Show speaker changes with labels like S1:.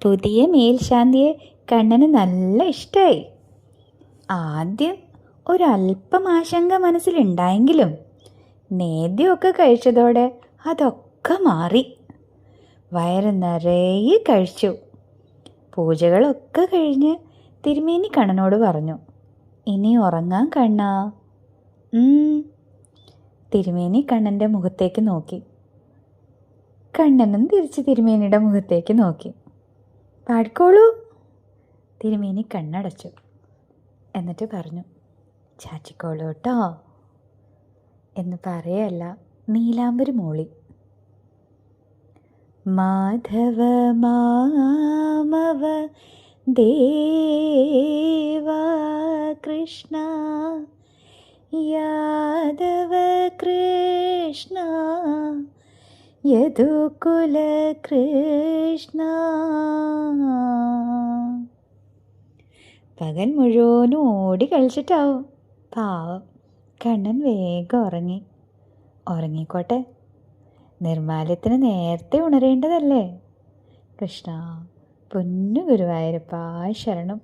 S1: പുതിയ മേൽശാന്തിയെ കണ്ണന് നല്ല ഇഷ്ടമായി. ആദ്യം ഒരല്പം ആശങ്ക മനസ്സിലുണ്ടായെങ്കിലും നേദ്യമൊക്കെ കഴിച്ചതോടെ അതൊക്കെ മാറി. വയറ് നിറയെ കഴിച്ചു. പൂജകളൊക്കെ കഴിഞ്ഞ് തിരുമേനി കണ്ണനോട് പറഞ്ഞു, ഇനി ഉറങ്ങാൻ കണ്ണാ. തിരുമേനി കണ്ണൻ്റെ മുഖത്തേക്ക് നോക്കി. കണ്ണനും തിരിച്ച് തിരുമേനിയുടെ മുഖത്തേക്ക് നോക്കി. പാടിക്കോളൂ. തിരുമേനി കണ്ണടച്ചു. എന്നിട്ട് പറഞ്ഞു, ചാച്ചിക്കോളൂ കേട്ടോ എന്ന് പറയല്ല, നീലാംബരി മൂളി. മാധവ മാമവ ദേവാ കൃഷ്ണ യാദവ കൃഷ്ണ യദുകുല കൃഷ്ണ. പകൽ മുഴുവനും ഓടി കളിച്ചിട്ടാവും. പാവം കണ്ണൻ വേഗം ഉറങ്ങി. ഉറങ്ങിക്കോട്ടെ, നിർമ്മാല്യത്തിന് നേരത്തെ ഉണരേണ്ടതല്ലേ. കൃഷ്ണ പൊന്നു ഗുരുവായൂരപ്പാ ശരണം.